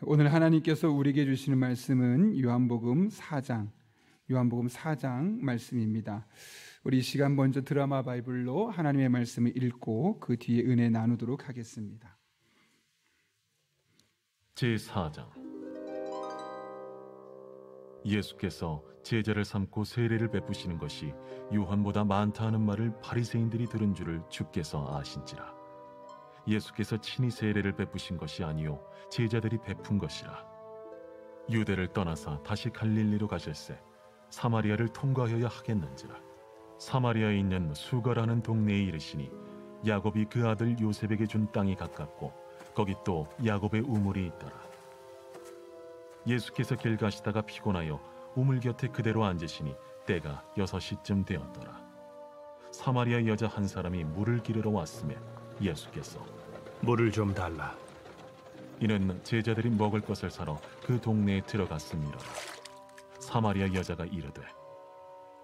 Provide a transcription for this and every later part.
오늘 하나님께서 우리에게 주시는 말씀은 요한복음 4장 말씀입니다. 우리 이 시간 먼저 드라마 바이블로 하나님의 말씀을 읽고 그 뒤에 은혜 나누도록 하겠습니다. 제4장. 예수께서 제자를 삼고 세례를 베푸시는 것이 요한보다 많다 하는 말을 바리새인들이 들은 줄을 주께서 아신지라. 예수께서 친히 세례를 베푸신 것이 아니요 제자들이 베푼 것이라. 유대를 떠나사 다시 갈릴리로 가실새 사마리아를 통과하여야 하겠는지라. 사마리아에 있는 수가라는 동네에 이르시니 야곱이 그 아들 요셉에게 준 땅이 가깝고 거기 또 야곱의 우물이 있더라. 예수께서 길 가시다가 피곤하여 우물 곁에 그대로 앉으시니 때가 6시쯤 되었더라. 사마리아 여자 한 사람이 물을 기르러 왔음에 예수께서 물을 좀 달라. 이는 제자들이 먹을 것을 사러 그 동네에 들어갔음이로라. 사마리아 여자가 이르되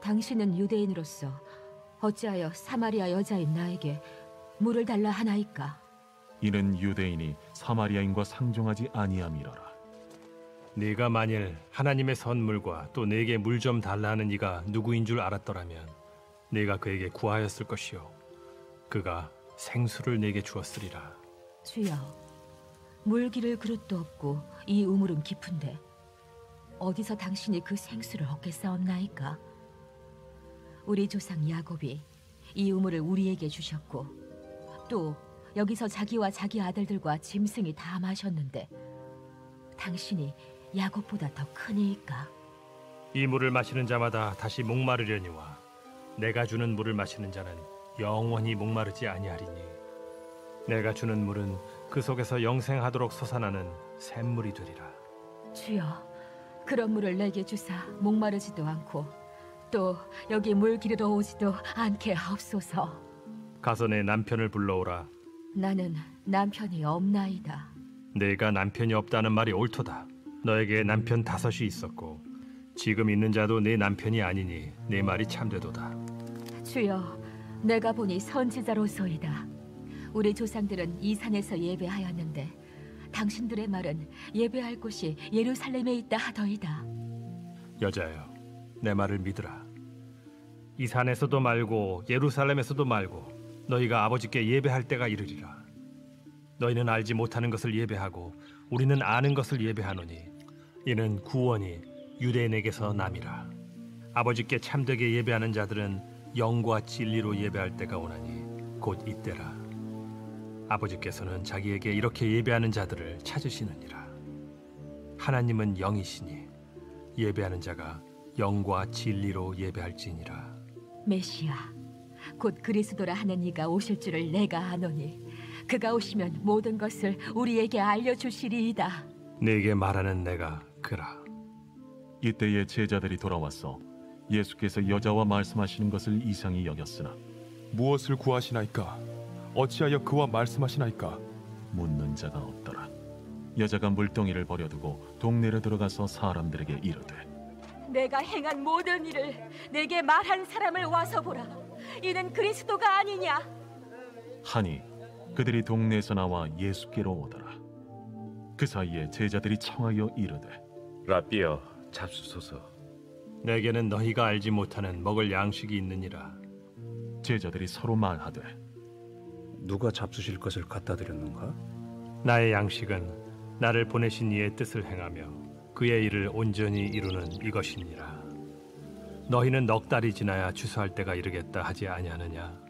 당신은 유대인으로서 어찌하여 사마리아 여자인 나에게 물을 달라 하나이까? 이는 유대인이 사마리아인과 상종하지 아니함이로라. 네가 만일 하나님의 선물과 또 내게 물 좀 달라는 이가 누구인 줄 알았더라면 네가 그에게 구하였을 것이요 그가 생수를 내게 주었으리라. 주여, 물 기를 그릇도 없고 이 우물은 깊은데 어디서 당신이 그 생수를 얻겠사옵나이까? 우리 조상 야곱이 이 우물을 우리에게 주셨고 또 여기서 자기와 자기 아들들과 짐승이 다 마셨는데 당신이 야곱보다 더 크니이까? 이 물을 마시는 자마다 다시 목마르려니와 내가 주는 물을 마시는 자는 영원히 목마르지 아니하리니 내가 주는 물은 그 속에서 영생하도록 솟아나는 샘물이 되리라. 주여, 그런 물을 내게 주사 목마르지도 않고 또 여기 물 기르러 오지도 않게 하옵소서. 가서 내 남편을 불러오라. 나는 남편이 없나이다. 내가 남편이 없다는 말이 옳도다. 너에게 남편 5이 있었고 지금 있는 자도 내 남편이 아니니 내 말이 참되도다. 주여, 내가 보니 선지자로소이다. 우리 조상들은 이 산에서 예배하였는데 당신들의 말은 예배할 곳이 예루살렘에 있다 하더이다. 여자여, 내 말을 믿으라. 이 산에서도 말고 예루살렘에서도 말고 너희가 아버지께 예배할 때가 이르리라. 너희는 알지 못하는 것을 예배하고 우리는 아는 것을 예배하노니 이는 구원이 유대인에게서 남이라. 아버지께 참되게 예배하는 자들은 영과 진리로 예배할 때가 오나니 곧 이때라. 아버지께서는 자기에게 이렇게 예배하는 자들을 찾으시느니라. 하나님은 영이시니 예배하는 자가 영과 진리로 예배할지니라. 메시아, 곧 그리스도라 하는 이가 오실 줄을 내가 아노니 그가 오시면 모든 것을 우리에게 알려주시리이다. 네게 말하는 내가 그라. 이때에 제자들이 돌아와서 예수께서 여자와 말씀하시는 것을 이상히 여겼으나 무엇을 구하시나이까? 어찌하여 그와 말씀하시나이까? 묻는 자가 없더라. 여자가 물동이를 버려두고 동네로 들어가서 사람들에게 이르되 내가 행한 모든 일을 내게 말한 사람을 와서 보라. 이는 그리스도가 아니냐? 하니 그들이 동네에서 나와 예수께로 오더라. 그 사이에 제자들이 청하여 이르되 라삐여, 잡수소서. 내게는 너희가 알지 못하는 먹을 양식이 있느니라. 제자들이 서로 말하되 누가 잡수실 것을 갖다 드렸는가? 나의 양식은 나를 보내신 이의 뜻을 행하며 그의 일을 온전히 이루는 이것이니라. 너희는 넉 달이 지나야 추수할 때가 이르겠다 하지 아니하느냐?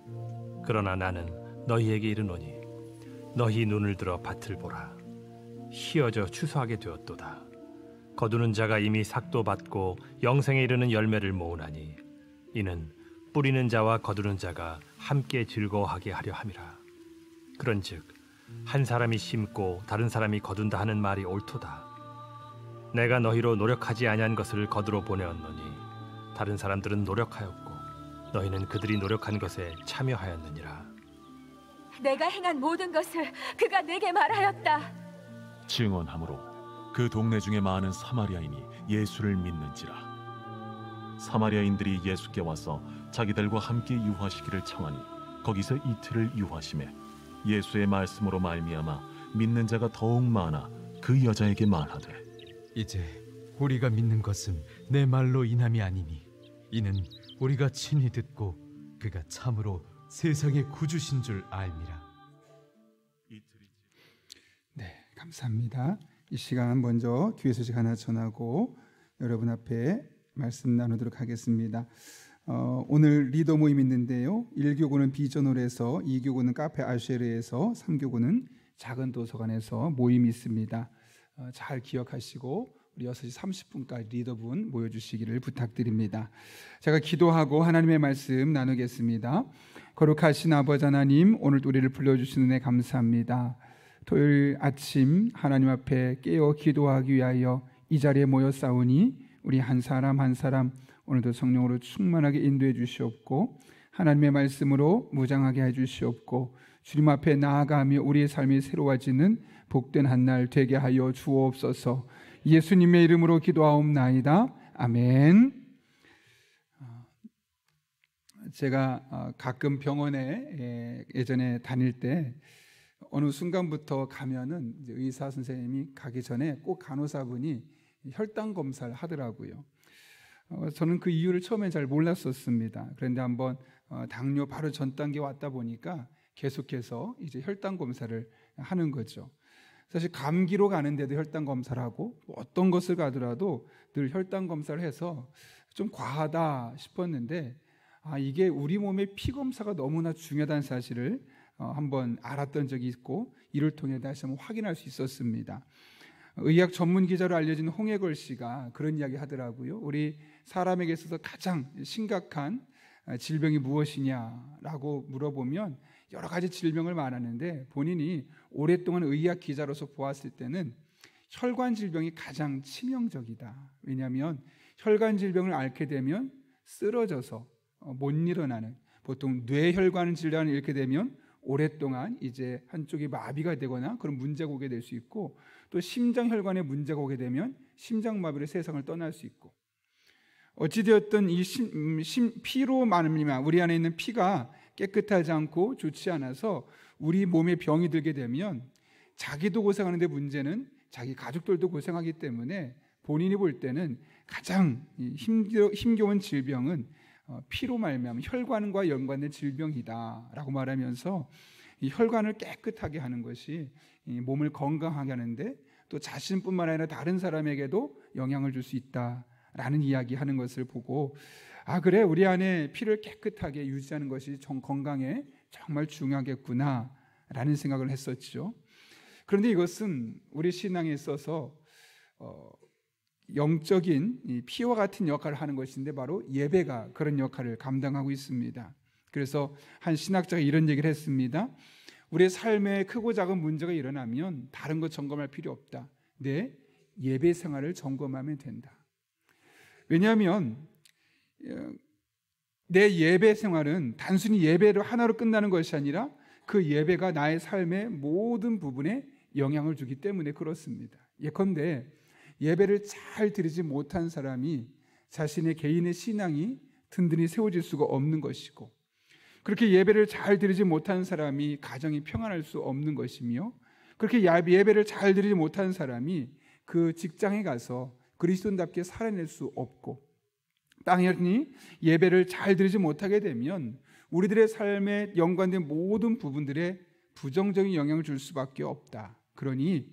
그러나 나는 너희에게 이르노니 너희 눈을 들어 밭을 보라. 희어져 추수하게 되었도다. 거두는 자가 이미 삭도 받고 영생에 이르는 열매를 모으나니 이는 뿌리는 자와 거두는 자가 함께 즐거워하게 하려 함이라. 그런즉 한 사람이 심고 다른 사람이 거둔다 하는 말이 옳도다. 내가 너희로 노력하지 아니한 것을 거두러 보내었노니 다른 사람들은 노력하였고 너희는 그들이 노력한 것에 참여하였느니라. 내가 행한 모든 것을 그가 내게 말하였다. 증언하므로 그 동네 중에 많은 사마리아인이 예수를 믿는지라. 사마리아인들이 예수께 와서 자기들과 함께 유하시기를 청하니 거기서 이틀을 유하심에 예수의 말씀으로 말미암아 믿는 자가 더욱 많아 그 여자에게 말하되 이제 우리가 믿는 것은 내 말로 인함이 아니니 이는 우리가 친히 듣고 그가 참으로 세상의 구주신 줄 알미라. 네, 감사합니다. 이 시간 먼저 교회 소식 하나 전하고 여러분 앞에 말씀 나누도록 하겠습니다. 오늘 리더 모임 있는데요. 1교구는 비전홀에서, 2교구는 카페 아쉐르에서, 3교구는 작은 도서관에서 모임이 있습니다. 잘 기억하시고 우리 6시 30분까지 리더분 모여주시기를 부탁드립니다. 제가 기도하고 하나님의 말씀 나누겠습니다. 거룩하신 아버지 하나님, 오늘도 우리를 불러주시는 은혜 감사합니다. 토요일 아침 하나님 앞에 깨어 기도하기 위하여 이 자리에 모였사오니 우리 한 사람 한 사람 오늘도 성령으로 충만하게 인도해 주시옵고 하나님의 말씀으로 무장하게 해 주시옵고 주님 앞에 나아가며 우리의 삶이 새로워지는 복된 한 날 되게 하여 주옵소서. 예수님의 이름으로 기도하옵나이다. 아멘. 제가 가끔 병원에 예전에 다닐 때 어느 순간부터 가면은 이제 의사 선생님이 가기 전에 꼭 간호사분이 혈당 검사를 하더라고요. 저는 그 이유를 처음에 잘 몰랐었습니다. 그런데 한번 당뇨 바로 전 단계 왔다 보니까 계속해서 이제 혈당 검사를 하는 거죠. 사실 감기로 가는데도 혈당 검사를 하고 어떤 것을 가더라도 늘 혈당 검사를 해서 좀 과하다 싶었는데 이게 우리 몸의 피 검사가 너무나 중요하다는 사실을 한번 알았던 적이 있고 이를 통해 다시 한번 확인할 수 있었습니다. 의학 전문 기자로 알려진 홍해걸 씨가 그런 이야기 하더라고요. 우리 사람에게 있어서 가장 심각한 질병이 무엇이냐라고 물어보면 여러 가지 질병을 말하는데 본인이 오랫동안 의학 기자로서 보았을 때는 혈관 질병이 가장 치명적이다. 왜냐하면 혈관 질병을 앓게 되면 쓰러져서 못 일어나는, 보통 뇌혈관 질환을 잃게 되면 오랫동안 이제 한쪽이 마비가 되거나 그런 문제가 오게 될 수 있고 또 심장혈관에 문제가 오게 되면 심장마비로 세상을 떠날 수 있고 어찌되었든 이 피로 말미암아 우리 안에 있는 피가 깨끗하지 않고 좋지 않아서 우리 몸에 병이 들게 되면 자기도 고생하는데 문제는 자기 가족들도 고생하기 때문에 본인이 볼 때는 가장 힘겨운 질병은 피로 말미암아 혈관과 연관된 질병이다라고 말하면서 이 혈관을 깨끗하게 하는 것이 이 몸을 건강하게 하는데 또 자신뿐만 아니라 다른 사람에게도 영향을 줄 수 있다라는 이야기하는 것을 보고 그래 우리 안에 피를 깨끗하게 유지하는 것이 건강에 정말 중요하겠구나라는 생각을 했었죠. 그런데 이것은 우리 신앙에 있어서 영적인 이 피와 같은 역할을 하는 것인데 바로 예배가 그런 역할을 감당하고 있습니다. 그래서 한 신학자가 이런 얘기를 했습니다. 우리의 삶에 크고 작은 문제가 일어나면 다른 것 점검할 필요 없다. 내 예배 생활을 점검하면 된다. 왜냐하면 내 예배 생활은 단순히 예배로 하나로 끝나는 것이 아니라 그 예배가 나의 삶의 모든 부분에 영향을 주기 때문에 그렇습니다. 예컨대 예배를 잘 드리지 못한 사람이 자신의 개인의 신앙이 든든히 세워질 수가 없는 것이고 그렇게 예배를 잘 드리지 못한 사람이 가정이 평안할 수 없는 것이며 그렇게 예배를 잘 드리지 못한 사람이 그 직장에 가서 그리스도인답게 살아낼 수 없고 당연히 예배를 잘 드리지 못하게 되면 우리들의 삶에 연관된 모든 부분들에 부정적인 영향을 줄 수밖에 없다. 그러니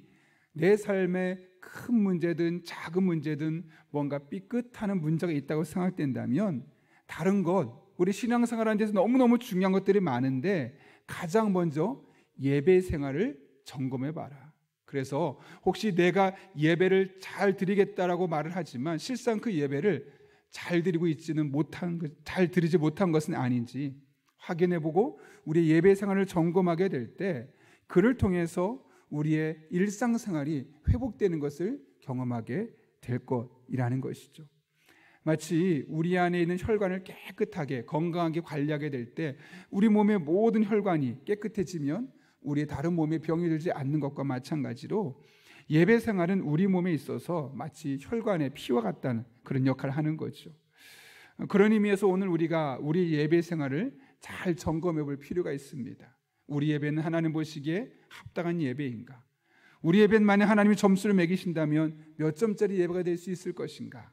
내 삶에 큰 문제든 작은 문제든 뭔가 삐끗하는 문제가 있다고 생각된다면 다른 것, 우리 신앙생활하는 데서 너무너무 중요한 것들이 많은데 가장 먼저 예배 생활을 점검해봐라. 그래서 혹시 내가 예배를 잘 드리겠다라고 말을 하지만 실상 그 예배를 잘 드리지 못한 것은 아닌지 확인해보고 우리의 예배 생활을 점검하게 될 때 그를 통해서 우리의 일상생활이 회복되는 것을 경험하게 될 것이라는 것이죠. 마치 우리 안에 있는 혈관을 깨끗하게 건강하게 관리하게 될 때 우리 몸의 모든 혈관이 깨끗해지면 우리의 다른 몸에 병이 들지 않는 것과 마찬가지로 예배 생활은 우리 몸에 있어서 마치 혈관의 피와 같다는 그런 역할을 하는 거죠. 그런 의미에서 오늘 우리가 우리 예배 생활을 잘 점검해 볼 필요가 있습니다. 우리 예배는 하나님 보시기에 합당한 예배인가? 우리 예배는 만약 하나님이 점수를 매기신다면 몇 점짜리 예배가 될 수 있을 것인가?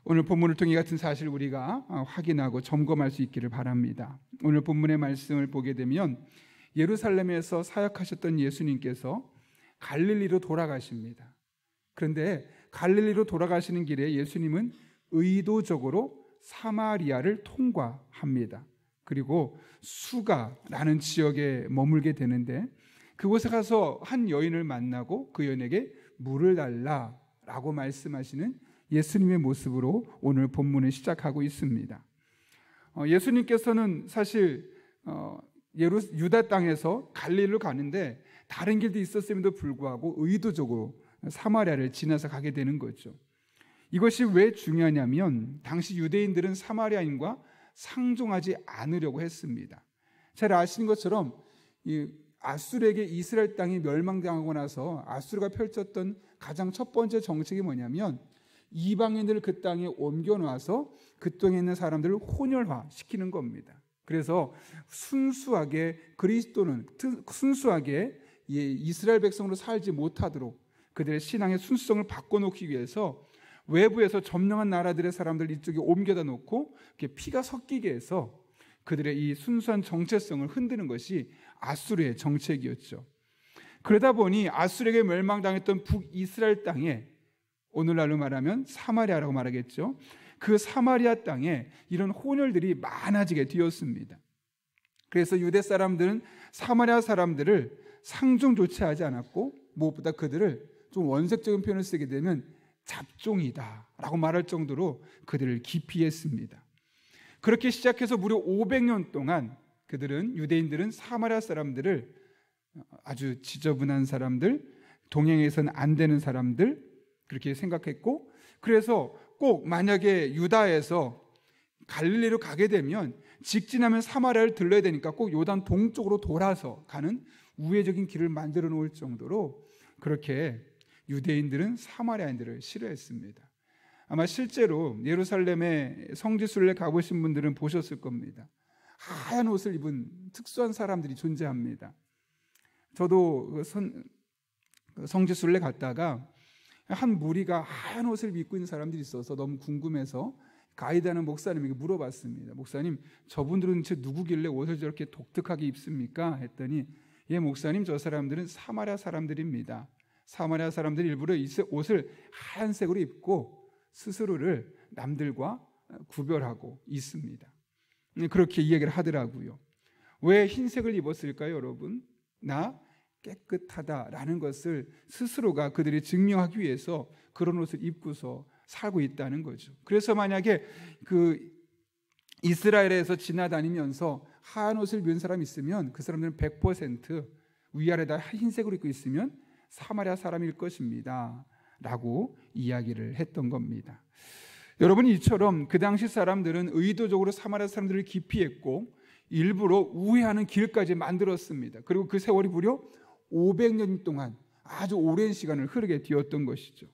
오늘 본문을 통해 이 같은 사실을 우리가 확인하고 점검할 수 있기를 바랍니다. 오늘 본문의 말씀을 보게 되면 예루살렘에서 사역하셨던 예수님께서 갈릴리로 돌아가십니다. 그런데 갈릴리로 돌아가시는 길에 예수님은 의도적으로 사마리아를 통과합니다. 그리고 수가라는 지역에 머물게 되는데 그곳에 가서 한 여인을 만나고 그 여인에게 물을 달라라고 말씀하시는 예수님의 모습으로 오늘 본문을 시작하고 있습니다. 예수님께서는 사실 유다 땅에서 갈릴리로 가는데 다른 길도 있었음에도 불구하고 의도적으로 사마리아를 지나서 가게 되는 거죠. 이것이 왜 중요하냐면 당시 유대인들은 사마리아인과 상종하지 않으려고 했습니다. 잘 아시는 것처럼 아수르에게 이스라엘 땅이 멸망당하고 나서 아수르가 펼쳤던 가장 첫 번째 정책이 뭐냐면 이방인들을 그 땅에 옮겨놔서 그 땅에 있는 사람들을 혼혈화시키는 겁니다. 그래서 순수하게 그리스도는 순수하게 이스라엘 백성으로 살지 못하도록 그들의 신앙의 순수성을 바꿔놓기 위해서 외부에서 점령한 나라들의 사람들 이쪽에 옮겨다 놓고 피가 섞이게 해서 그들의 이 순수한 정체성을 흔드는 것이 아수르의 정책이었죠. 그러다 보니 아수르에게 멸망당했던 북이스라엘 땅에 오늘날로 말하면 사마리아라고 말하겠죠. 그 사마리아 땅에 이런 혼혈들이 많아지게 되었습니다. 그래서 유대 사람들은 사마리아 사람들을 상종조차 하지 않았고 무엇보다 그들을 좀 원색적인 표현을 쓰게 되면 잡종이다라고 말할 정도로 그들을 기피했습니다. 그렇게 시작해서 무려 500년 동안 유대인들은 사마리아 사람들을 아주 지저분한 사람들, 동행해서는 안 되는 사람들 그렇게 생각했고, 그래서 꼭 만약에 유다에서 갈릴리로 가게 되면 직진하면 사마리아를 들러야 되니까 꼭 요단 동쪽으로 돌아서 가는 우회적인 길을 만들어 놓을 정도로 그렇게 유대인들은 사마리아인들을 싫어했습니다. 아마 실제로 예루살렘의 성지순례 가보신 분들은 보셨을 겁니다. 하얀 옷을 입은 특수한 사람들이 존재합니다. 저도 성지순례 갔다가 한 무리가 하얀 옷을 입고 있는 사람들이 있어서 너무 궁금해서 가이드하는 목사님에게 물어봤습니다. 목사님, 저분들은 대체 누구길래 옷을 저렇게 독특하게 입습니까? 했더니 예, 목사님, 저 사람들은 사마리아 사람들입니다. 사마리아 사람들이 일부러 옷을 하얀색으로 입고 스스로를 남들과 구별하고 있습니다. 그렇게 이야기를 하더라고요. 왜 흰색을 입었을까요, 여러분? 나 깨끗하다라는 것을 스스로가 그들이 증명하기 위해서 그런 옷을 입고서 살고 있다는 거죠. 그래서 만약에 이스라엘에서 지나다니면서 하얀 옷을 입은 사람이 있으면 그 사람들은 100% 위아래다 흰색으로 입고 있으면 사마리아 사람일 것입니다 라고 이야기를 했던 겁니다. 여러분, 이처럼 그 당시 사람들은 의도적으로 사마리아 사람들을 기피했고 일부러 우회하는 길까지 만들었습니다. 그리고 그 세월이 무려 500년 동안 아주 오랜 시간을 흐르게 되었던 것이죠.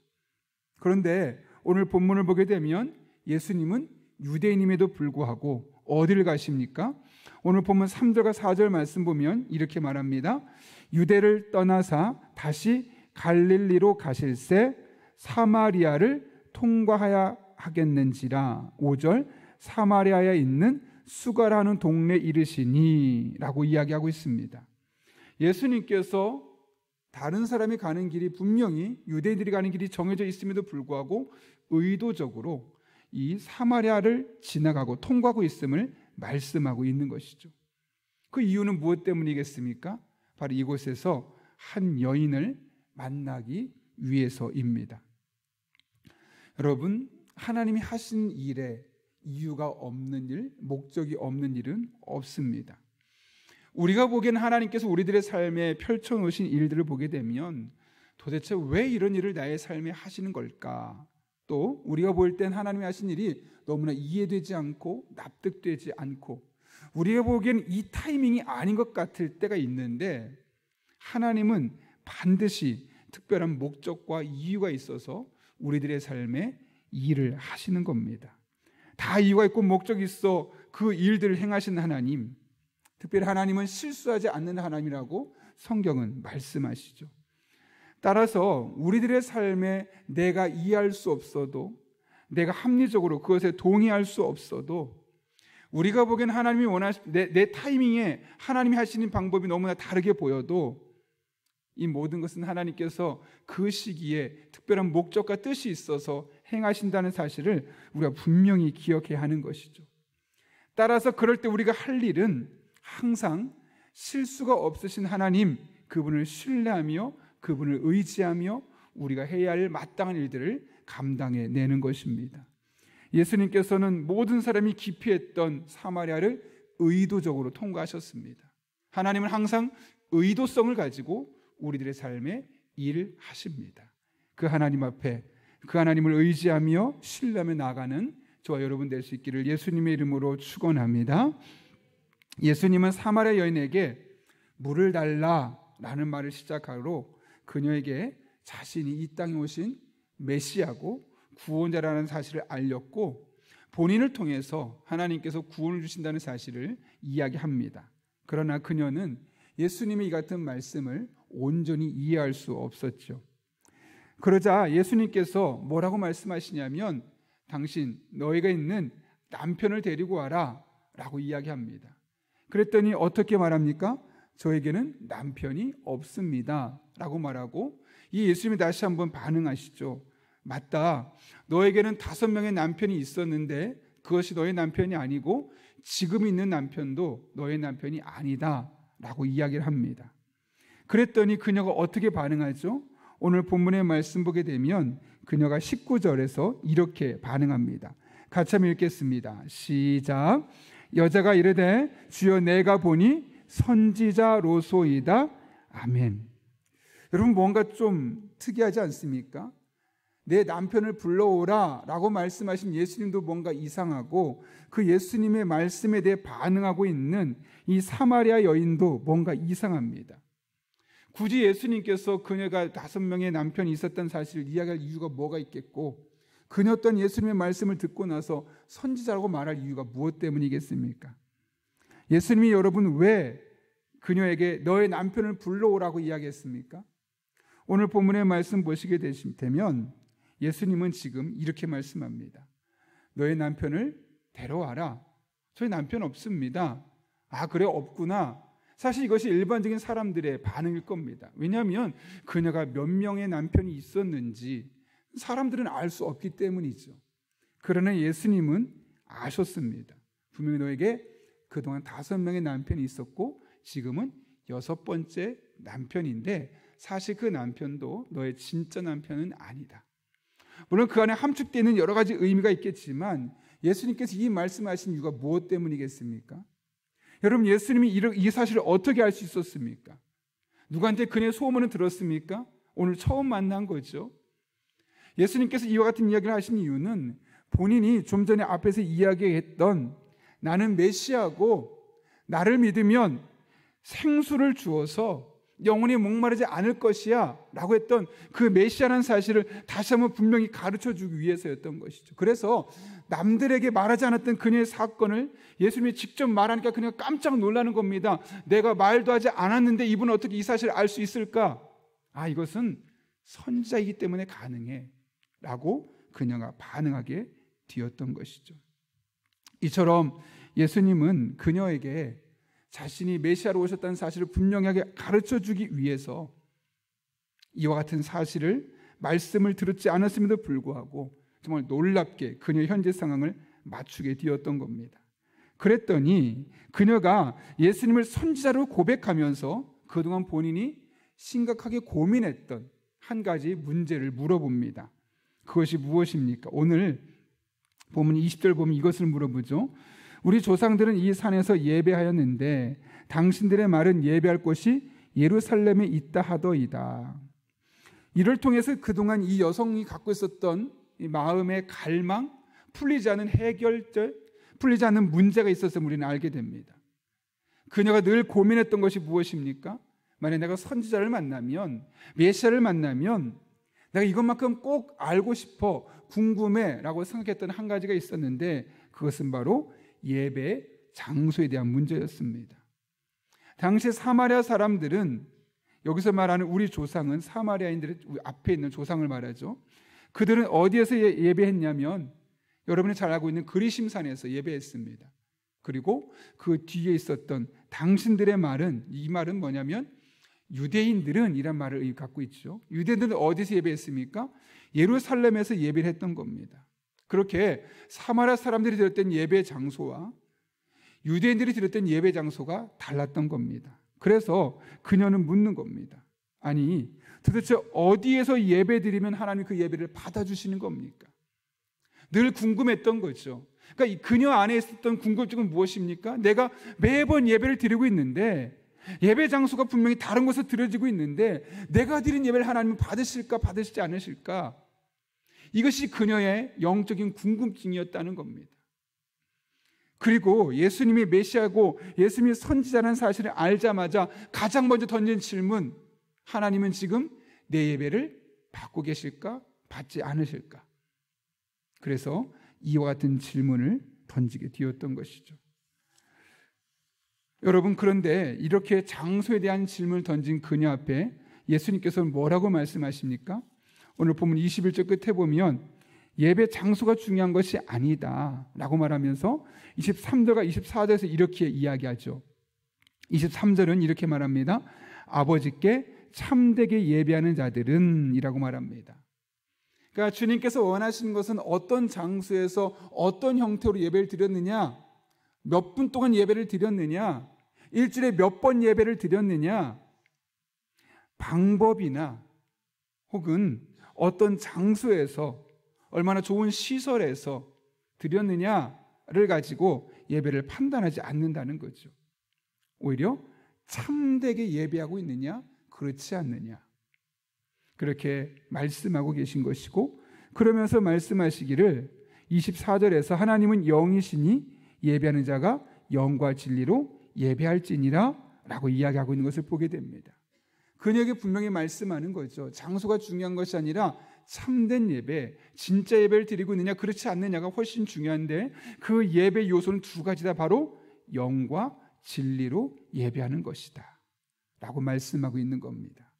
그런데 오늘 본문을 보게 되면 예수님은 유대인임에도 불구하고 어디를 가십니까? 오늘 본문 3절과 4절 말씀 보면 이렇게 말합니다. 유대를 떠나사 다시 갈릴리로 가실새 사마리아를 통과하야 하겠는지라. 5절 사마리아에 있는 수가라는 동네 이르시니 라고 이야기하고 있습니다. 예수님께서 다른 사람이 가는 길이 분명히 유대인들이 가는 길이 정해져 있음에도 불구하고 의도적으로 이 사마리아를 지나가고 통과하고 있음을 말씀하고 있는 것이죠. 그 이유는 무엇 때문이겠습니까? 바로 이곳에서 한 여인을 만나기 위해서입니다. 여러분, 하나님이 하신 일에 이유가 없는 일, 목적이 없는 일은 없습니다. 우리가 보기엔 하나님께서 우리들의 삶에 펼쳐놓으신 일들을 보게 되면 도대체 왜 이런 일을 나의 삶에 하시는 걸까? 또 우리가 볼 땐 하나님이 하신 일이 너무나 이해되지 않고 납득되지 않고 우리가 보기엔 이 타이밍이 아닌 것 같을 때가 있는데 하나님은 반드시 특별한 목적과 이유가 있어서 우리들의 삶에 일을 하시는 겁니다. 다 이유가 있고 목적이 있어 그 일들을 행하신 하나님, 특별히 하나님은 실수하지 않는 하나님이라고 성경은 말씀하시죠. 따라서 우리들의 삶에 내가 이해할 수 없어도, 내가 합리적으로 그것에 동의할 수 없어도, 우리가 보기엔 하나님이 내 타이밍에 하나님이 하시는 방법이 너무나 다르게 보여도 이 모든 것은 하나님께서 그 시기에 특별한 목적과 뜻이 있어서 행하신다는 사실을 우리가 분명히 기억해야 하는 것이죠. 따라서 그럴 때 우리가 할 일은 항상 실수가 없으신 하나님, 그분을 신뢰하며 그분을 의지하며 우리가 해야 할 마땅한 일들을 감당해내는 것입니다. 예수님께서는 모든 사람이 기피했던 사마리아를 의도적으로 통과하셨습니다. 하나님은 항상 의도성을 가지고 우리들의 삶에 일하십니다. 그 하나님 앞에 그 하나님을 의지하며 신뢰하며 나아가는 저와 여러분 될 수 있기를 예수님의 이름으로 축원합니다. 예수님은 사마리아 여인에게 물을 달라라는 말을 시작하로 그녀에게 자신이 이 땅에 오신 메시아고 구원자라는 사실을 알렸고, 본인을 통해서 하나님께서 구원을 주신다는 사실을 이야기합니다. 그러나 그녀는 예수님의 이 같은 말씀을 온전히 이해할 수 없었죠. 그러자 예수님께서 뭐라고 말씀하시냐면, 당신 너희가 있는 남편을 데리고 와라 라고 이야기합니다. 그랬더니 어떻게 말합니까? 저에게는 남편이 없습니다 라고 말하고, 이 예수님이 다시 한번 반응하시죠. 맞다, 너에게는 5명의 남편이 있었는데 그것이 너의 남편이 아니고 지금 있는 남편도 너의 남편이 아니다 라고 이야기를 합니다. 그랬더니 그녀가 어떻게 반응하죠? 오늘 본문의 말씀 보게 되면 그녀가 19절에서 이렇게 반응합니다. 같이 한번 읽겠습니다. 시작. 여자가 이르되 주여 내가 보니 선지자로소이다. 아멘. 여러분, 뭔가 좀 특이하지 않습니까? 내 남편을 불러오라 라고 말씀하신 예수님도 뭔가 이상하고, 그 예수님의 말씀에 대해 반응하고 있는 이 사마리아 여인도 뭔가 이상합니다. 굳이 예수님께서 그녀가 5명의 남편이 있었던 사실을 이야기할 이유가 뭐가 있겠고, 그녀 또한 예수님의 말씀을 듣고 나서 선지자라고 말할 이유가 무엇 때문이겠습니까? 예수님이 여러분 왜 그녀에게 너의 남편을 불러오라고 이야기했습니까? 오늘 본문의 말씀 보시게 되면 예수님은 지금 이렇게 말씀합니다. 너의 남편을 데려와라. 저희 남편 없습니다. 아, 그래, 없구나. 사실 이것이 일반적인 사람들의 반응일 겁니다. 왜냐하면 그녀가 몇 명의 남편이 있었는지 사람들은 알 수 없기 때문이죠. 그러나 예수님은 아셨습니다. 분명히 너에게 그동안 5명의 남편이 있었고 지금은 6번째 남편인데 사실 그 남편도 너의 진짜 남편은 아니다. 물론 그 안에 함축되어 있는 여러 가지 의미가 있겠지만 예수님께서 이 말씀하신 이유가 무엇 때문이겠습니까? 여러분, 예수님이 이 사실을 어떻게 알 수 있었습니까? 누구한테 그녀의 소문을 들었습니까? 오늘 처음 만난 거죠. 예수님께서 이와 같은 이야기를 하신 이유는 본인이 좀 전에 앞에서 이야기했던 나는 메시아고 나를 믿으면 생수를 주어서 영원히 목마르지 않을 것이야 라고 했던 그 메시아라는 사실을 다시 한번 분명히 가르쳐주기 위해서였던 것이죠. 그래서 남들에게 말하지 않았던 그녀의 사건을 예수님이 직접 말하니까 그녀가 깜짝 놀라는 겁니다. 내가 말도 하지 않았는데 이분은 어떻게 이 사실을 알 수 있을까? 아, 이것은 선지자이기 때문에 가능해 라고 그녀가 반응하게 되었던 것이죠. 이처럼 예수님은 그녀에게 자신이 메시아로 오셨다는 사실을 분명하게 가르쳐주기 위해서 이와 같은 사실을 말씀을 들었지 않았음에도 불구하고 정말 놀랍게 그녀의 현재 상황을 맞추게 되었던 겁니다. 그랬더니 그녀가 예수님을 선지자로 고백하면서 그동안 본인이 심각하게 고민했던 한 가지 문제를 물어봅니다. 그것이 무엇입니까? 오늘 보면 20절 보면 이것을 물어보죠. 우리 조상들은 이 산에서 예배하였는데 당신들의 말은 예배할 곳이 예루살렘에 있다 하더이다. 이를 통해서 그동안 이 여성이 갖고 있었던 이 마음의 갈망, 풀리지 않은 해결절, 풀리지 않는 문제가 있어서 우리는 알게 됩니다. 그녀가 늘 고민했던 것이 무엇입니까? 만약 내가 선지자를 만나면, 메시아를 만나면 내가 이것만큼 꼭 알고 싶어, 궁금해 라고 생각했던 한 가지가 있었는데 그것은 바로 예배 장소에 대한 문제였습니다. 당시 사마리아 사람들은 여기서 말하는 우리 조상은 사마리아인들의 앞에 있는 조상을 말하죠. 그들은 어디에서 예배했냐면 여러분이 잘 알고 있는 그리심산에서 예배했습니다. 그리고 그 뒤에 있었던 당신들의 말은, 이 말은 뭐냐면 유대인들은 이란 말을 갖고 있죠. 유대인들은 어디서 예배했습니까? 예루살렘에서 예배를 했던 겁니다. 그렇게 사마리아 사람들이 드렸던 예배 장소와 유대인들이 드렸던 예배 장소가 달랐던 겁니다. 그래서 그녀는 묻는 겁니다. 아니, 도대체 어디에서 예배 드리면 하나님 그 예배를 받아주시는 겁니까? 늘 궁금했던 거죠. 그러니까 그녀 안에 있었던 궁금증은 무엇입니까? 내가 매번 예배를 드리고 있는데, 예배 장소가 분명히 다른 곳에서 드려지고 있는데 내가 드린 예배를 하나님은 받으실까 받으시지 않으실까? 이것이 그녀의 영적인 궁금증이었다는 겁니다. 그리고 예수님이 메시아고 예수님이 선지자라는 사실을 알자마자 가장 먼저 던진 질문, 하나님은 지금 내 예배를 받고 계실까? 받지 않으실까? 그래서 이와 같은 질문을 던지게 되었던 것이죠. 여러분, 그런데 이렇게 장소에 대한 질문을 던진 그녀 앞에 예수님께서는 뭐라고 말씀하십니까? 오늘 본문 21절 끝에 보면 예배 장소가 중요한 것이 아니다 라고 말하면서 23절과 24절에서 이렇게 이야기하죠. 23절은 이렇게 말합니다. 아버지께 참되게 예배하는 자들은 이라고 말합니다. 그러니까 주님께서 원하시는 것은 어떤 장소에서 어떤 형태로 예배를 드렸느냐, 몇 분 동안 예배를 드렸느냐, 일주일에 몇 번 예배를 드렸느냐, 방법이나 혹은 어떤 장소에서 얼마나 좋은 시설에서 드렸느냐를 가지고 예배를 판단하지 않는다는 거죠. 오히려 참되게 예배하고 있느냐, 그렇지 않느냐, 그렇게 말씀하고 계신 것이고, 그러면서 말씀하시기를 24절에서 하나님은 영이시니 예배하는 자가 영과 진리로 예배할지니라 라고 이야기하고 있는 것을 보게 됩니다. 그녀에게 분명히 말씀하는 거죠. 장소가 중요한 것이 아니라 참된 예배, 진짜 예배를 드리고 있느냐 그렇지 않느냐가 훨씬 중요한데, 그 예배 요소는 두 가지다. 바로 영과 진리로 예배하는 것이다 라고 말씀하고 있는 겁니다.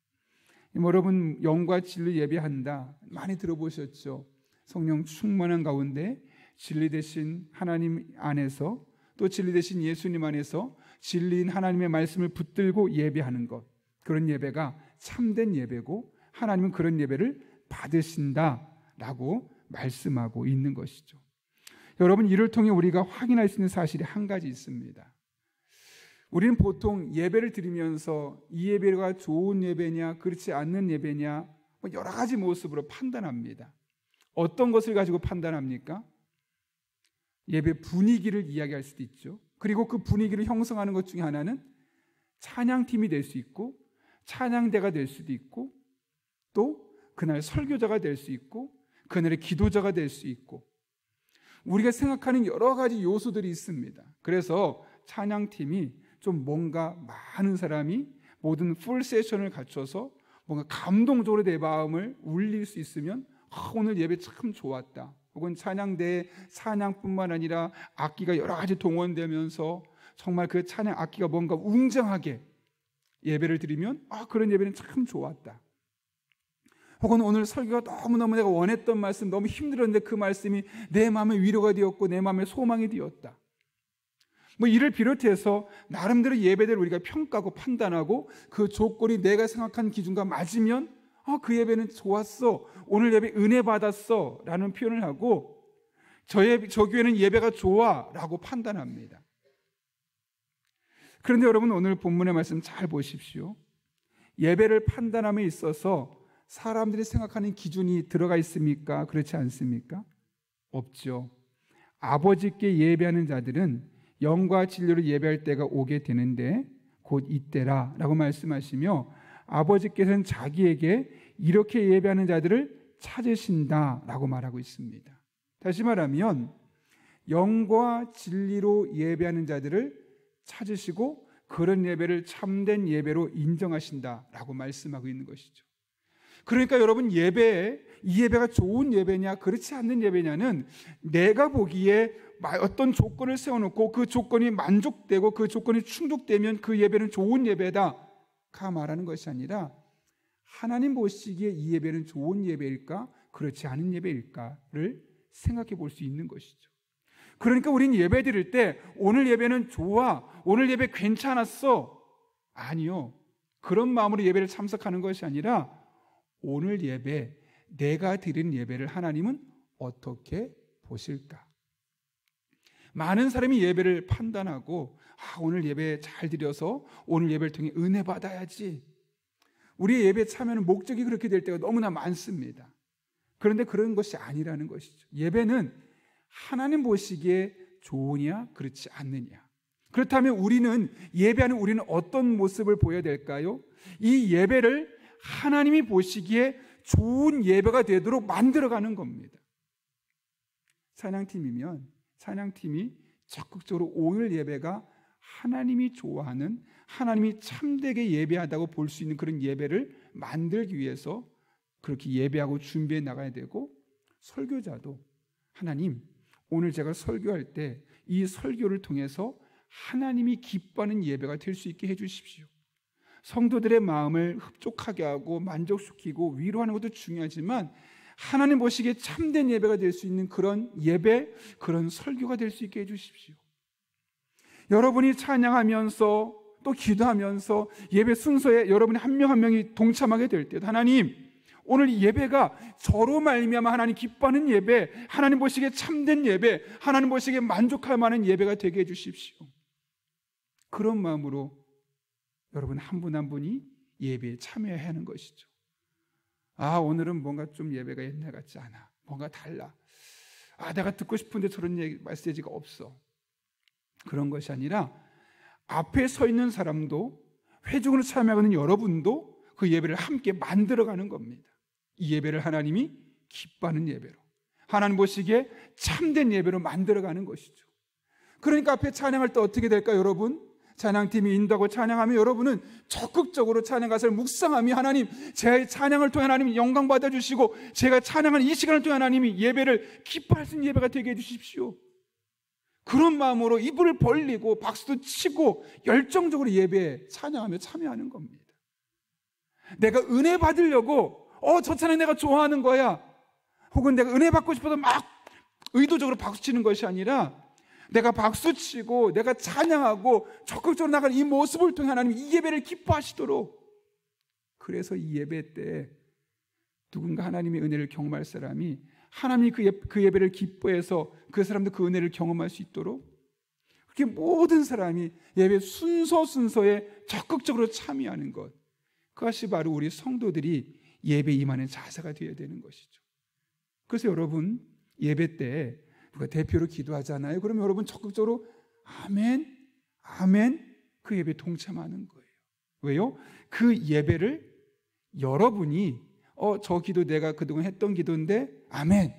여러분, 영과 진리로 예배한다 많이 들어보셨죠? 성령 충만한 가운데 진리 되신 하나님 안에서, 또 진리 되신 예수님 안에서 진리인 하나님의 말씀을 붙들고 예배하는 것, 그런 예배가 참된 예배고 하나님은 그런 예배를 받으신다라고 말씀하고 있는 것이죠. 여러분, 이를 통해 우리가 확인할 수 있는 사실이 한 가지 있습니다. 우리는 보통 예배를 드리면서 이 예배가 좋은 예배냐 그렇지 않는 예배냐 여러 가지 모습으로 판단합니다. 어떤 것을 가지고 판단합니까? 예배 분위기를 이야기할 수도 있죠. 그리고 그 분위기를 형성하는 것 중에 하나는 찬양팀이 될 수 있고, 찬양대가 될 수도 있고, 또 그날 설교자가 될 수 있고, 그날의 기도자가 될 수 있고, 우리가 생각하는 여러 가지 요소들이 있습니다. 그래서 찬양팀이 좀 뭔가 많은 사람이 모든 풀 세션을 갖춰서 뭔가 감동적으로 내 마음을 울릴 수 있으면 오늘 예배 참 좋았다. 혹은 찬양대에 찬양뿐만 아니라 악기가 여러 가지 동원되면서 정말 그 찬양 악기가 뭔가 웅장하게 예배를 드리면 그런 예배는 참 좋았다. 혹은 오늘 설교가 너무너무 내가 원했던 말씀, 너무 힘들었는데 그 말씀이 내 마음의 위로가 되었고 내 마음의 소망이 되었다. 이를 비롯해서 나름대로 예배대를 우리가 평가하고 판단하고, 그 조건이 내가 생각한 기준과 맞으면 그 예배는 좋았어, 오늘 예배 은혜 받았어 라는 표현을 하고, 저 교회는 예배가 좋아 라고 판단합니다. 그런데 여러분, 오늘 본문의 말씀 잘 보십시오. 예배를 판단함에 있어서 사람들이 생각하는 기준이 들어가 있습니까? 그렇지 않습니까? 없죠. 아버지께 예배하는 자들은 영과 진리로 예배할 때가 오게 되는데 곧 이때라 라고 말씀하시며, 아버지께서는 자기에게 이렇게 예배하는 자들을 찾으신다 라고 말하고 있습니다. 다시 말하면 영과 진리로 예배하는 자들을 찾으시고 그런 예배를 참된 예배로 인정하신다 라고 말씀하고 있는 것이죠. 그러니까 여러분, 이 예배가 좋은 예배냐 그렇지 않는 예배냐는 내가 보기에 어떤 조건을 세워놓고 그 조건이 만족되고 그 조건이 충족되면 그 예배는 좋은 예배다 말하는 것이 아니라 하나님 보시기에 이 예배는 좋은 예배일까 그렇지 않은 예배일까를 생각해 볼 수 있는 것이죠. 그러니까 우리는 예배 드릴 때 오늘 예배는 좋아, 오늘 예배 괜찮았어, 아니요, 그런 마음으로 예배를 참석하는 것이 아니라 오늘 예배, 내가 드리는 예배를 하나님은 어떻게 보실까? 많은 사람이 예배를 판단하고 오늘 예배 잘 드려서 오늘 예배를 통해 은혜 받아야지. 우리의 예배 참여는 목적이 그렇게 될 때가 너무나 많습니다. 그런데 그런 것이 아니라는 것이죠. 예배는 하나님 보시기에 좋으냐 그렇지 않느냐. 그렇다면 우리는 예배하는 우리는 어떤 모습을 보여야 될까요? 이 예배를 하나님이 보시기에 좋은 예배가 되도록 만들어가는 겁니다. 찬양팀이면 찬양팀이 적극적으로 오늘 예배가 하나님이 좋아하는, 하나님이 참되게 예배하다고 볼 수 있는 그런 예배를 만들기 위해서 그렇게 예배하고 준비해 나가야 되고, 설교자도 하나님, 오늘 제가 설교할 때 이 설교를 통해서 하나님이 기뻐하는 예배가 될 수 있게 해주십시오. 성도들의 마음을 흡족하게 하고 만족시키고 위로하는 것도 중요하지만 하나님 보시기에 참된 예배가 될 수 있는 그런 예배, 그런 설교가 될 수 있게 해주십시오. 여러분이 찬양하면서 또 기도하면서 예배 순서에 여러분이 한 명 한 명이 동참하게 될 때, 하나님, 오늘 이 예배가 저로 말미암아 하나님 기뻐하는 예배, 하나님 보시기에 참된 예배, 하나님 보시기에 만족할 만한 예배가 되게 해주십시오. 그런 마음으로 여러분 한 분 한 분이 예배에 참여해야 하는 것이죠. 오늘은 뭔가 좀 예배가 옛날 같지 않아, 뭔가 달라, 내가 듣고 싶은데 저런 메시지가 없어, 그런 것이 아니라 앞에 서 있는 사람도, 회중으로 참여하는 여러분도 그 예배를 함께 만들어가는 겁니다. 이 예배를 하나님이 기뻐하는 예배로, 하나님 보시기에 참된 예배로 만들어가는 것이죠. 그러니까 앞에 찬양할 때 어떻게 될까요, 여러분? 찬양팀이 인도하고 찬양하면 여러분은 적극적으로 찬양 가사를 묵상하며, 하나님, 제 찬양을 통해 하나님이 영광 받아주시고 제가 찬양하는 이 시간을 통해 하나님이 예배를 기뻐할 수 있는 예배가 되게 해주십시오. 그런 마음으로 입을 벌리고 박수도 치고 열정적으로 예배에 찬양하며 참여하는 겁니다. 내가 은혜 받으려고 저 찬양 내가 좋아하는 거야, 혹은 내가 은혜 받고 싶어서 막 의도적으로 박수치는 것이 아니라 내가 박수치고 내가 찬양하고 적극적으로 나가는 이 모습을 통해 하나님 이 예배를 기뻐하시도록, 그래서 이 예배 때 누군가 하나님의 은혜를 경험할 사람이 하나님이 그 예배를 기뻐해서 그 사람도 그 은혜를 경험할 수 있도록, 그렇게 모든 사람이 예배 순서에 적극적으로 참여하는 것, 그것이 바로 우리 성도들이 예배에 임하는 자세가 되어야 되는 것이죠. 그래서 여러분 예배 때 누가 대표로 기도하잖아요. 그러면 여러분 적극적으로 아멘, 아멘, 그 예배에 동참하는 거예요. 왜요? 그 예배를 여러분이 저 기도 내가 그동안 했던 기도인데 아멘,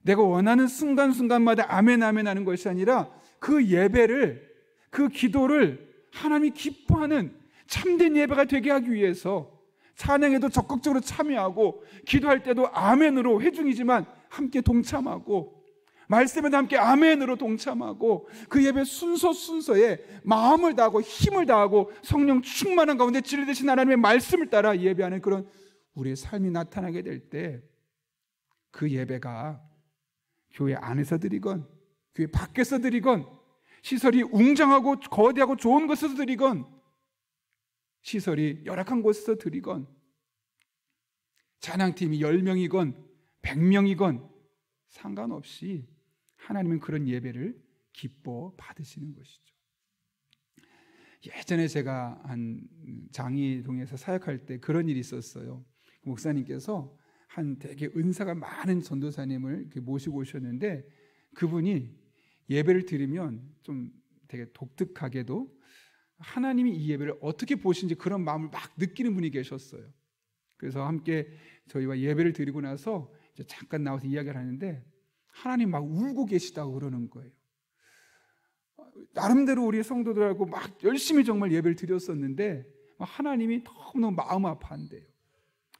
내가 원하는 순간순간마다 아멘 아멘 하는 것이 아니라 그 예배를, 그 기도를 하나님이 기뻐하는 참된 예배가 되게 하기 위해서 찬양에도 적극적으로 참여하고, 기도할 때도 아멘으로, 회중이지만 함께 동참하고, 말씀에도 함께 아멘으로 동참하고, 그 예배 순서에 마음을 다하고 힘을 다하고 성령 충만한 가운데 진리되신 하나님의 말씀을 따라 예배하는 그런 우리의 삶이 나타나게 될 때, 그 예배가 교회 안에서 드리건 교회 밖에서 드리건, 시설이 웅장하고 거대하고 좋은 곳에서 드리건 시설이 열악한 곳에서 드리건, 찬양팀이 10명이건 100명이건 상관없이 하나님은 그런 예배를 기뻐 받으시는 것이죠. 예전에 제가 한 장이동에서 사역할 때 그런 일이 있었어요. 목사님께서 한 되게 은사가 많은 전도사님을 이렇게 모시고 오셨는데, 그분이 예배를 드리면 좀 되게 독특하게도 하나님이 이 예배를 어떻게 보시는지 그런 마음을 막 느끼는 분이 계셨어요. 그래서 함께 저희와 예배를 드리고 나서 이제 잠깐 나와서 이야기를 하는데 하나님 막 울고 계시다고 그러는 거예요. 나름대로 우리 성도들하고 막 열심히 정말 예배를 드렸었는데 하나님이 너무너무 마음 아파한대요.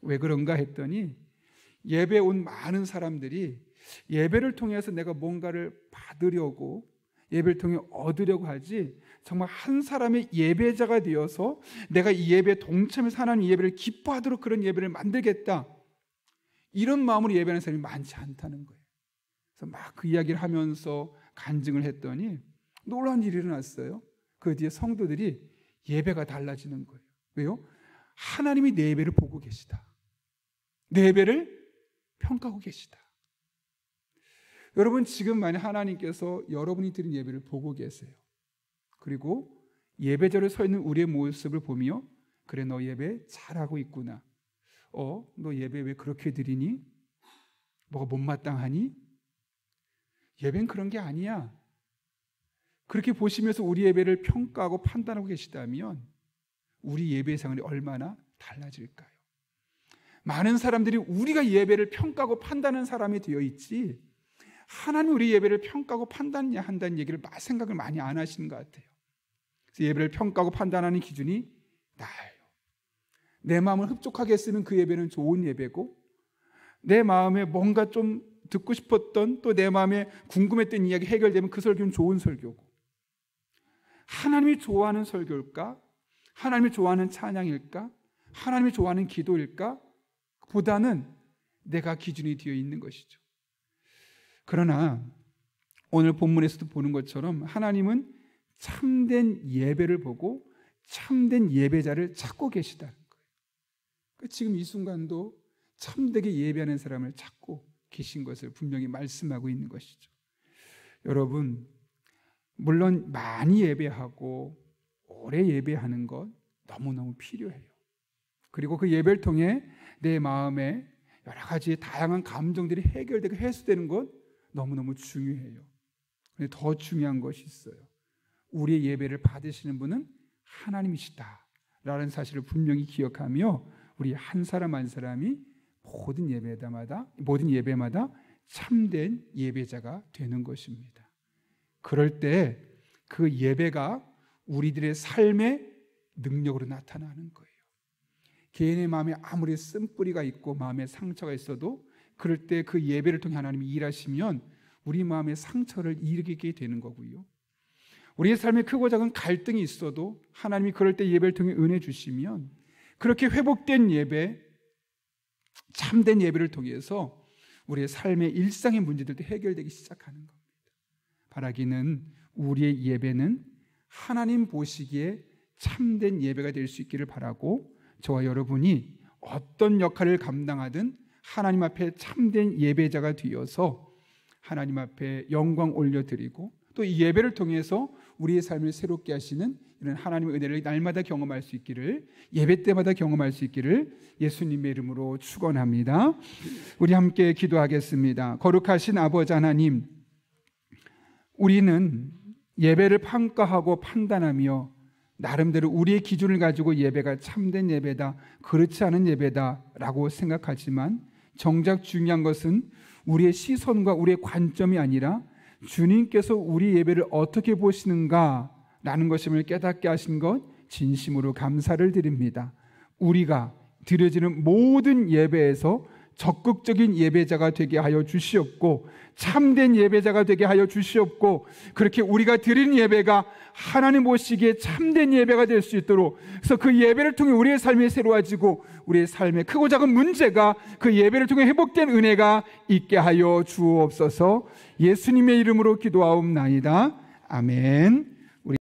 왜 그런가 했더니, 예배에 온 많은 사람들이 예배를 통해서 내가 뭔가를 받으려고, 예배를 통해 얻으려고 하지, 정말 한 사람의 예배자가 되어서 내가 이 예배에 동참해서 하나님 예배를 기뻐하도록 그런 예배를 만들겠다, 이런 마음으로 예배하는 사람이 많지 않다는 거예요. 그래서 막 그 이야기를 하면서 간증을 했더니 놀라운 일이 일어났어요. 그 뒤에 성도들이 예배가 달라지는 거예요. 왜요? 하나님이 내 예배를 보고 계시다, 내 예배를 평가하고 계시다. 여러분, 지금 만약 하나님께서 여러분이 드린 예배를 보고 계세요. 그리고 예배자로 서 있는 우리의 모습을 보며, 그래, 너 예배 잘하고 있구나, 너 예배 왜 그렇게 드리니? 뭐가 못마땅하니? 예배는 그런 게 아니야, 그렇게 보시면서 우리 예배를 평가하고 판단하고 계시다면 우리 예배의 생활이 얼마나 달라질까요? 많은 사람들이 우리가 예배를 평가하고 판단하는 사람이 되어 있지, 하나님 우리 예배를 평가하고 판단한다는 얘기를 생각을 많이 안 하시는 것 같아요. 그래서 예배를 평가하고 판단하는 기준이 나예요. 내 마음을 흡족하게 쓰는 그 예배는 좋은 예배고, 내 마음에 뭔가 좀 듣고 싶었던, 또 내 마음에 궁금했던 이야기 해결되면 그 설교는 좋은 설교고, 하나님이 좋아하는 설교일까? 하나님이 좋아하는 찬양일까? 하나님이 좋아하는 기도일까? 보다는 내가 기준이 되어 있는 것이죠. 그러나 오늘 본문에서도 보는 것처럼 하나님은 참된 예배를 보고 참된 예배자를 찾고 계시다는 거예요. 지금 이 순간도 참되게 예배하는 사람을 찾고 계신 것을 분명히 말씀하고 있는 것이죠. 여러분, 물론 많이 예배하고 오래 예배하는 것 너무너무 필요해요. 그리고 그 예배를 통해 내 마음에 여러 가지 다양한 감정들이 해결되고 해소되는 것 너무너무 중요해요. 그런데 더 중요한 것이 있어요. 우리의 예배를 받으시는 분은 하나님이시다라는 사실을 분명히 기억하며 우리 한 사람 한 사람이 모든 예배마다 참된 예배자가 되는 것입니다. 그럴 때 그 예배가 우리들의 삶의 능력으로 나타나는 거예요. 개인의 마음에 아무리 쓴뿌리가 있고 마음에 상처가 있어도 그럴 때 그 예배를 통해 하나님이 일하시면 우리 마음의 상처를 이기게 되는 거고요. 우리의 삶에 크고 작은 갈등이 있어도 하나님이 그럴 때 예배를 통해 은혜 주시면 그렇게 회복된 예배, 참된 예배를 통해서 우리의 삶의 일상의 문제들도 해결되기 시작하는 겁니다. 바라기는 우리의 예배는 하나님 보시기에 참된 예배가 될 수 있기를 바라고, 저와 여러분이 어떤 역할을 감당하든 하나님 앞에 참된 예배자가 되어서 하나님 앞에 영광 올려드리고, 또 이 예배를 통해서 우리의 삶을 새롭게 하시는 이런 하나님의 은혜를 날마다 경험할 수 있기를, 예배 때마다 경험할 수 있기를 예수님의 이름으로 축원합니다. 우리 함께 기도하겠습니다. 거룩하신 아버지 하나님, 우리는 예배를 평가하고 판단하며 나름대로 우리의 기준을 가지고 예배가 참된 예배다, 그렇지 않은 예배다라고 생각하지만 정작 중요한 것은 우리의 시선과 우리의 관점이 아니라 주님께서 우리 예배를 어떻게 보시는가라는 것임을 깨닫게 하신 것 진심으로 감사를 드립니다. 우리가 드려지는 모든 예배에서 적극적인 예배자가 되게 하여 주시옵고 참된 예배자가 되게 하여 주시옵고, 그렇게 우리가 드리는 예배가 하나님 보시기에 참된 예배가 될 수 있도록, 그래서 그 예배를 통해 우리의 삶이 새로워지고 우리의 삶에 크고 작은 문제가 그 예배를 통해 회복된 은혜가 있게 하여 주옵소서. 예수님의 이름으로 기도하옵나이다. 아멘.